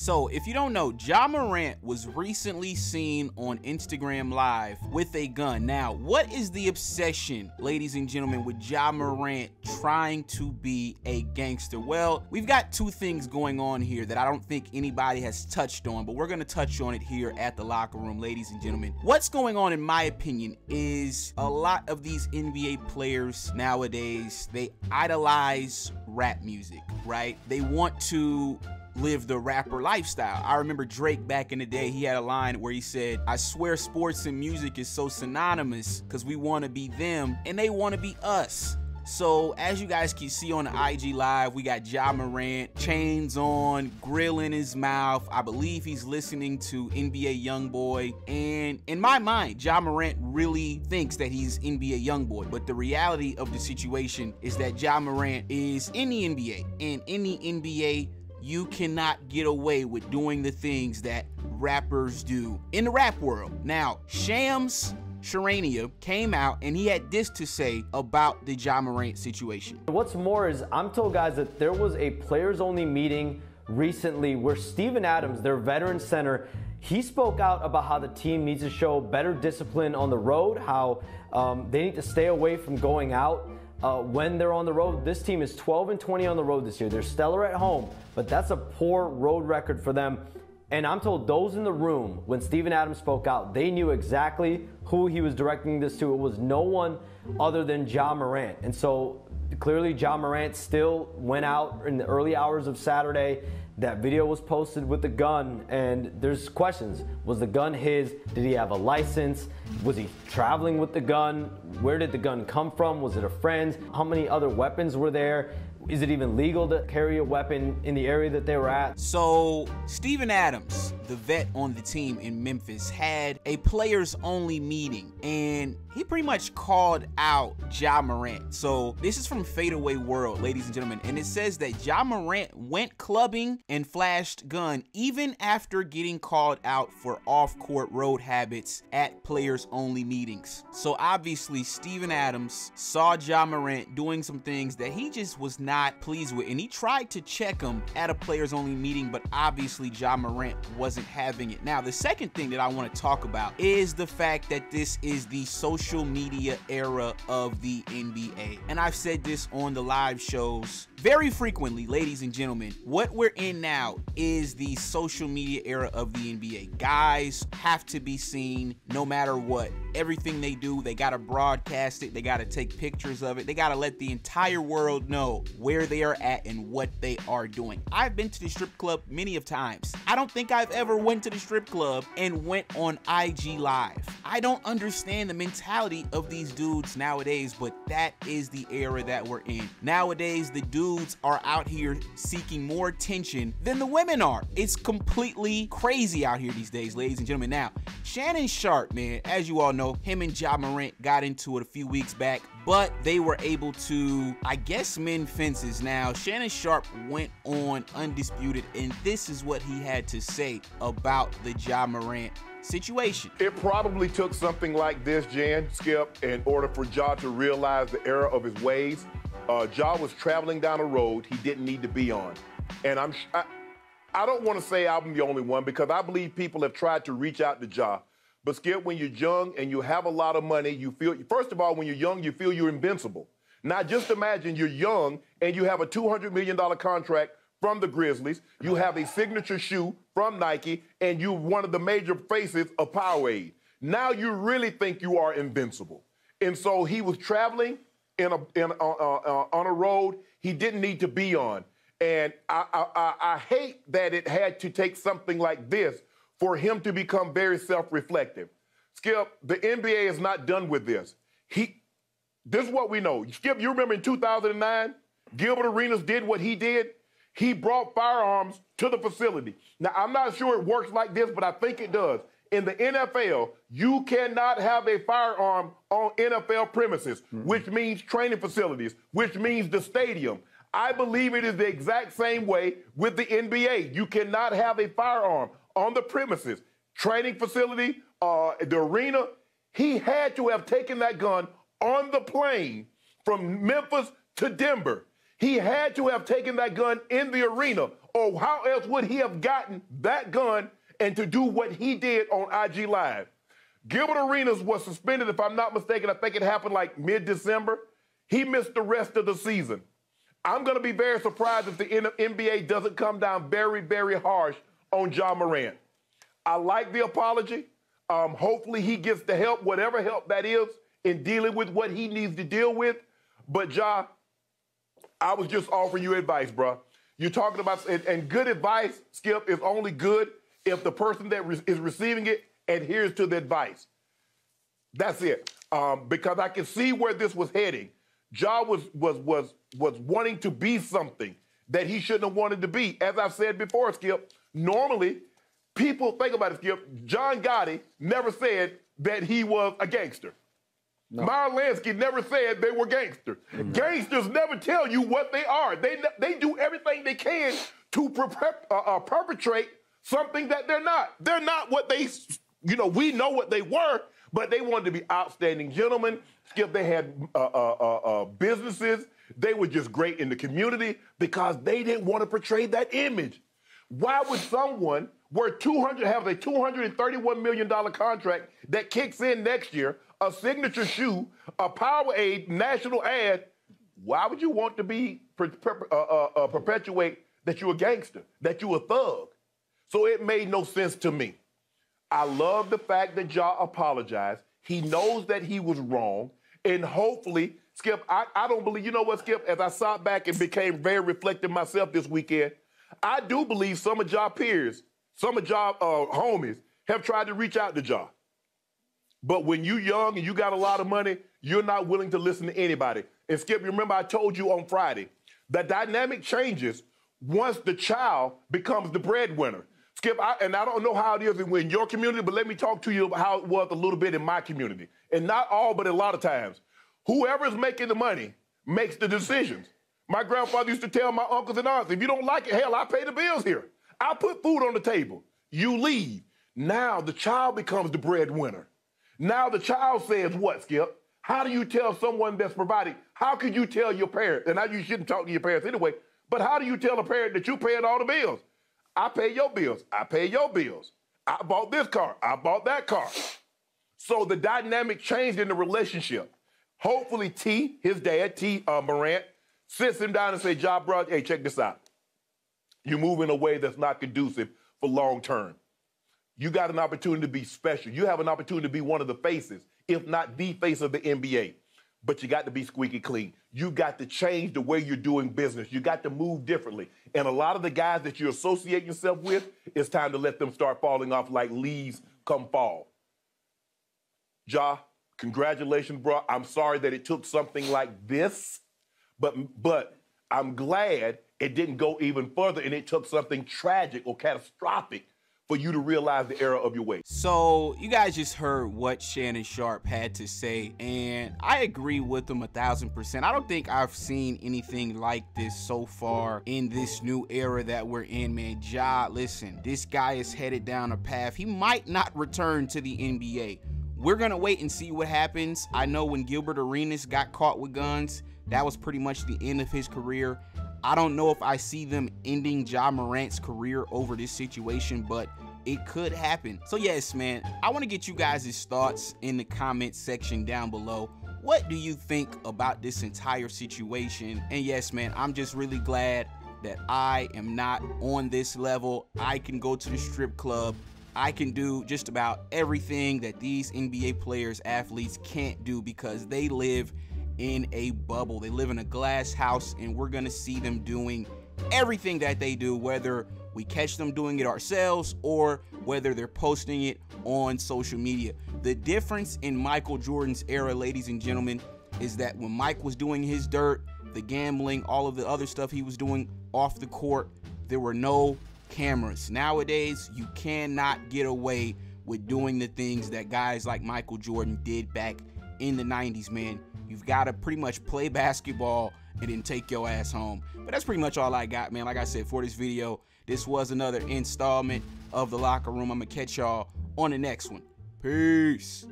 So, if you don't know, Ja Morant was recently seen on Instagram Live with a gun. Now, what is the obsession, ladies and gentlemen, with Ja Morant trying to be a gangster? Well, we've got two things going on here that I don't think anybody has touched on, but we're going to touch on it here at the locker room, ladies and gentlemen. What's going on, in my opinion, is a lot of these NBA players nowadays, they idolize rap music, right? They want to live the rapper lifestyle. I remember Drake back in the day, he had a line where he said, "I swear sports and music is so synonymous because we want to be them and they want to be us." So as you guys can see on the IG Live, we got Ja Morant, chains on, grill in his mouth. I believe he's listening to NBA YoungBoy. And in my mind, Ja Morant really thinks that he's NBA YoungBoy. But the reality of the situation is that Ja Morant is in the NBA. And in the NBA, you cannot get away with doing the things that rappers do in the rap world. Now, Shams Charania came out and he had this to say about the Ja Morant situation. What's more is, I'm told, guys, that there was a players-only meeting recently where Steven Adams, their veteran center, he spoke out about how the team needs to show better discipline on the road, how they need to stay away from going out when they're on the road. This team is 12-20 on the road this year. They're stellar at home, but that's a poor road record for them. And I'm told those in the room, when Steven Adams spoke out, they knew exactly who he was directing this to. It was no one other than Ja Morant. And so clearly Ja Morant still went out in the early hours of Saturday. That video was posted with the gun, and there's questions. Was the gun his? Did he have a license? Was he traveling with the gun? Where did the gun come from? Was it a friend's? How many other weapons were there? Is it even legal to carry a weapon in the area that they were at? So, Steven Adams, the vet on the team in Memphis, had a players-only meeting, and he pretty much called out Ja Morant. So, this is from Fadeaway World, ladies and gentlemen, and it says that Ja Morant went clubbing and flashed gun even after getting called out for off-court road habits at players-only meetings. So, obviously, Steven Adams saw Ja Morant doing some things that he just was not pleased with, and he tried to check him at a players-only meeting, but obviously Ja Morant wasn't having it. Now, the second thing that I want to talk about is the fact that this is the social media era of the NBA. And I've said this on the live shows very frequently, ladies and gentlemen. What we're in now is the social media era of the NBA. Guys have to be seen no matter what. Everything they do, they gotta broadcast it, they gotta take pictures of it, they gotta let the entire world know where they are at and what they are doing. I've been to the strip club many of times. I don't think I've ever went to the strip club and went on IG Live. I don't understand the mentality of these dudes nowadays, but that is the era that we're in. Nowadays, the dudes are out here seeking more attention than the women are. It's completely crazy out here these days, ladies and gentlemen. Now, Shannon Sharpe, man, as you all know, him and Ja Morant got into it a few weeks back, but they were able to, I guess, mend fences. Now, Shannon Sharpe went on Undisputed, and this is what he had to say about the Ja Morant situation. It probably took something like this, Jan, Skip, in order for Ja to realize the error of his ways. Ja was traveling down a road he didn't need to be on. And I don't want to say I'm the only one, because I believe people have tried to reach out to Ja. But Skip, when you're young and you have a lot of money, you feel, first of all, when you're young, you feel you're invincible. Now, just imagine you're young and you have a $200 million contract from the Grizzlies, you have a signature shoe from Nike, and you're one of the major faces of Powerade. Now you really think you are invincible. And so he was traveling on a road he didn't need to be on. And I hate that it had to take something like this for him to become very self-reflective. Skip, the NBA is not done with this. This is what we know. Skip, you remember in 2009, Gilbert Arenas did what he did? He brought firearms to the facility. Now, I'm not sure it works like this, but I think it does. In the NFL, you cannot have a firearm on NFL premises, which means training facilities, which means the stadium. I believe it is the exact same way with the NBA. You cannot have a firearm on the premises, training facility, the arena. He had to have taken that gun on the plane from Memphis to Denver. He had to have taken that gun in the arena or how else would he have gotten that gun and to do what he did on IG Live? Gilbert Arenas was suspended, if I'm not mistaken. I think it happened like mid-December. He missed the rest of the season. I'm going to be very surprised if the NBA doesn't come down very, very harsh on Ja Morant. I like the apology. Hopefully he gets the help, whatever help that is, in dealing with what he needs to deal with. But Ja, I was just offering you advice, bro. You're talking about, and good advice, Skip, is only good if the person that is receiving it adheres to the advice. That's it. Because I can see where this was heading. Ja was wanting to be something that he shouldn't have wanted to be. As I've said before, Skip, normally people think about it, Skip. John Gotti never said that he was a gangster. No. Meyer Lansky never said they were gangsters. Mm-hmm. Gangsters never tell you what they are. They do everything they can to perpetrate something that they're not. They're not what they, we know what they were, but they wanted to be outstanding gentlemen. Skip, they had businesses. They were just great in the community because they didn't want to portray that image. Why would someone worth have a $231 million contract that kicks in next year, a signature shoe, a Powerade national ad, why would you want to be perpetuate that you're a gangster, that you're a thug? So it made no sense to me. I love the fact that Ja apologized. He knows that he was wrong. And hopefully, Skip, I don't believe, you know what, Skip, as I sat back and became very reflective myself this weekend, I do believe some of Ja peers, some of Ja homies have tried to reach out to Ja. But when you're young and you got a lot of money, you're not willing to listen to anybody. And Skip, you remember I told you on Friday, the dynamic changes once the child becomes the breadwinner. Skip, I don't know how it is in your community, but let me talk to you about how it was a little bit in my community. And not all, but a lot of times. Whoever's making the money makes the decisions. My grandfather used to tell my uncles and aunts, if you don't like it, hell, I pay the bills here. I put food on the table. You leave. Now the child becomes the breadwinner. Now the child says what, Skip? How do you tell someone that's providing? How could you tell your parents? And now you shouldn't talk to your parents anyway, but how do you tell a parent that you're paying all the bills? I pay your bills. I pay your bills. I bought this car. I bought that car. So the dynamic changed in the relationship. Hopefully his dad, Morant, sits him down and says, Ja, bro, hey, check this out. You're moving in a way that's not conducive for long term. You got an opportunity to be special. You have an opportunity to be one of the faces, if not the face of the NBA. But you got to be squeaky clean. You got to change the way you're doing business. You got to move differently. And a lot of the guys that you associate yourself with, it's time to let them start falling off like leaves come fall. Ja, congratulations, bro. I'm sorry that it took something like this, but I'm glad it didn't go even further and it took something tragic or catastrophic for you to realize the error of your ways. So you guys just heard what Shannon Sharpe had to say, and I agree with him 1000%. I don't think I've seen anything like this so far in this new era that we're in, man. Ja, listen, this guy is headed down a path. He might not return to the NBA. We're gonna wait and see what happens. I know when Gilbert Arenas got caught with guns, that was pretty much the end of his career. I don't know if I see them ending Ja Morant's career over this situation, but it could happen. So yes, man, I want to get you guys' thoughts in the comment section down below. What do you think about this entire situation? And yes, man, I'm just really glad that I am not on this level. I can go to the strip club. I can do just about everything that these NBA players, athletes can't do because they live in a bubble. They live in a glass house, and we're gonna see them doing everything that they do, whether we catch them doing it ourselves or whether they're posting it on social media. The difference in Michael Jordan's era, ladies and gentlemen, is that when Mike was doing his dirt, the gambling, all of the other stuff he was doing off the court, there were no cameras. Nowadays, you cannot get away with doing the things that guys like Michael Jordan did back in the 90s, man. You've got to pretty much play basketball and then take your ass home. But that's pretty much all I got, man. Like I said, for this video, this was another installment of The Locker Room. I'm going to catch y'all on the next one. Peace.